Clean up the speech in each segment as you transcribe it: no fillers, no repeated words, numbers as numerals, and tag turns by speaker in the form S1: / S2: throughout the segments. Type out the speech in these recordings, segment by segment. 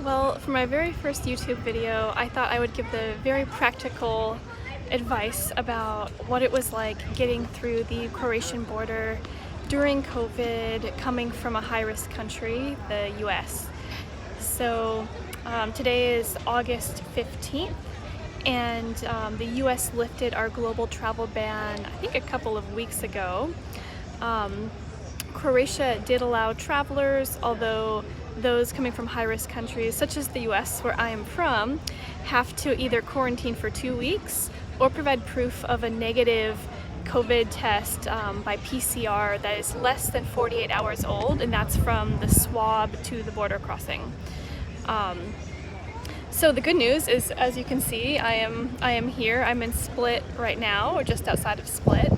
S1: Well, for my very first YouTube video, I thought I would give the very practical advice about what it was like getting through the Croatian border during COVID, coming from a high-risk country, the US. So today is August 15th, and the US lifted our global travel ban, I think a couple of weeks ago. Croatia did allow travelers, although those coming from high-risk countries such as the US, where I am from, have to either quarantine for 2 weeks or provide proof of a negative COVID test by PCR that is less than 48 hours old, and that's from the swab to the border crossing. So the good news is, as you can see, I am here. I'm in Split right now, or just outside of Split.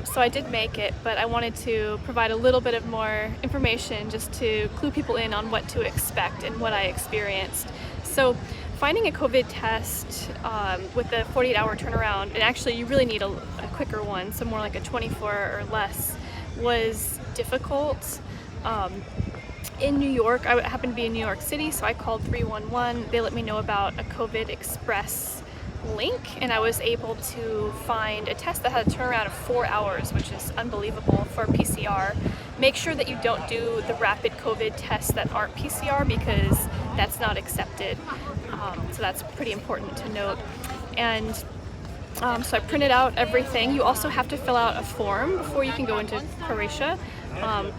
S1: So I did make it, but I wanted to provide a little bit of more information just to clue people in on what to expect and what I experienced. So finding a COVID test with a 48-hour turnaround, and actually you really need a quicker one, so more like a 24 or less, was difficult. In New York, I happened to be in New York City, so I called 311. They let me know about a COVID Express link, and I was able to find a test that had a turnaround of 4 hours, which is unbelievable for PCR. Make sure that you don't do the rapid COVID tests that aren't PCR, because that's not accepted. So that's pretty important to note. And so I printed out everything. You also have to fill out a form before you can go into Croatia.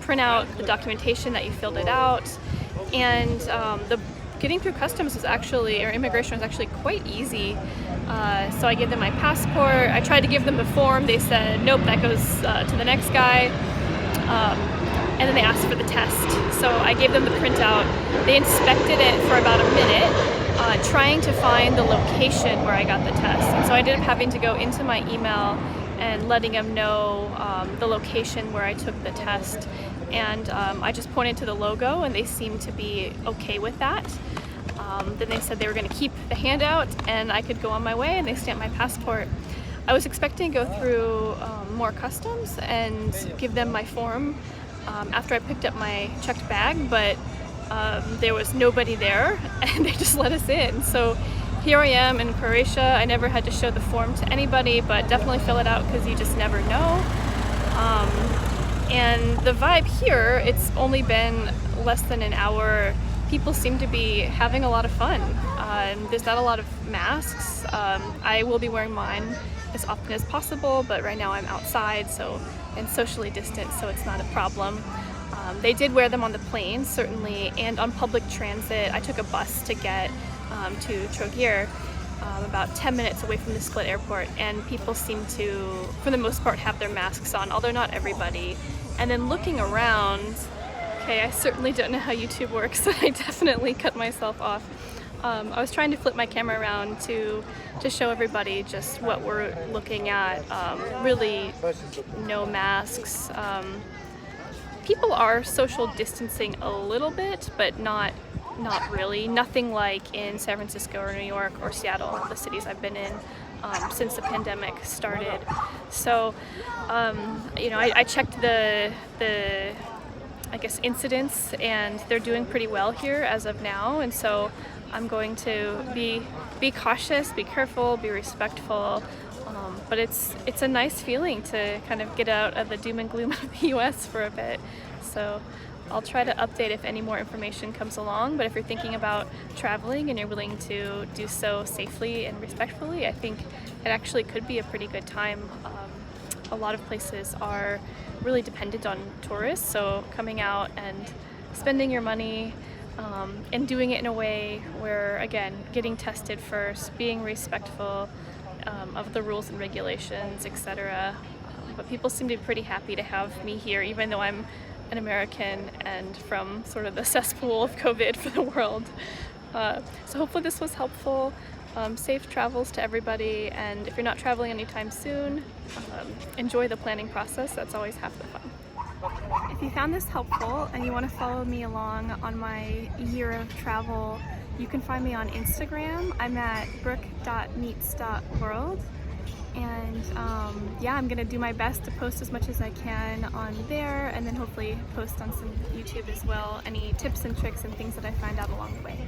S1: Print out the documentation that you filled it out, and getting through customs was actually, or immigration was actually quite easy. So I gave them my passport. I tried to give them the form. They said, nope, that goes to the next guy. And then they asked for the test. So I gave them the printout. They inspected it for about a minute, trying to find the location where I got the test. And so I ended up having to go into my email and letting them know the location where I took the test. And I just pointed to the logo, and they seemed to be okay with that. Then they said they were going to keep the handout and I could go on my way, and they stamped my passport. I was expecting to go through more customs and give them my form after I picked up my checked bag, but there was nobody there, and they just let us in. So here I am in Croatia. I never had to show the form to anybody, but definitely fill it out because you just never know. And the vibe here, it's only been less than an hour. People seem to be having a lot of fun. There's not a lot of masks. I will be wearing mine as often as possible, but right now I'm outside, and socially distanced, so it's not a problem. They did wear them on the plane, certainly, and on public transit. I took a bus to get to Trogir, about 10 minutes away from the Split airport, and people seem to, for the most part, have their masks on, although not everybody. And then looking around, okay, I certainly don't know how YouTube works, so I definitely cut myself off. I was trying to flip my camera around to show everybody just what we're looking at. Really no masks. People are social distancing a little bit, but not really. Nothing like in San Francisco or New York or Seattle, the cities I've been in since the pandemic started. So, you know, I checked the I guess incidents, and they're doing pretty well here as of now, and so I'm going to be cautious, be careful, be respectful. But it's a nice feeling to kind of get out of the doom and gloom of the US for a bit. So I'll try to update if any more information comes along, but if you're thinking about traveling and you're willing to do so safely and respectfully, I think it actually could be a pretty good time. A lot of places are really dependent on tourists, so coming out and spending your money and doing it in a way where, again, getting tested first, being respectful of the rules and regulations, etc. But people seem to be pretty happy to have me here, even though I'm an American and from sort of the cesspool of COVID for the world. So hopefully this was helpful. Safe travels to everybody, and if you're not traveling anytime soon, enjoy the planning process. That's always half the fun. If you found this helpful and you want to follow me along on my year of travel, you can find me on Instagram. I'm at brook.meets.world. And yeah, I'm gonna do my best to post as much as I can on there, and then hopefully post on some YouTube as well, any tips and tricks and things that I find out along the way.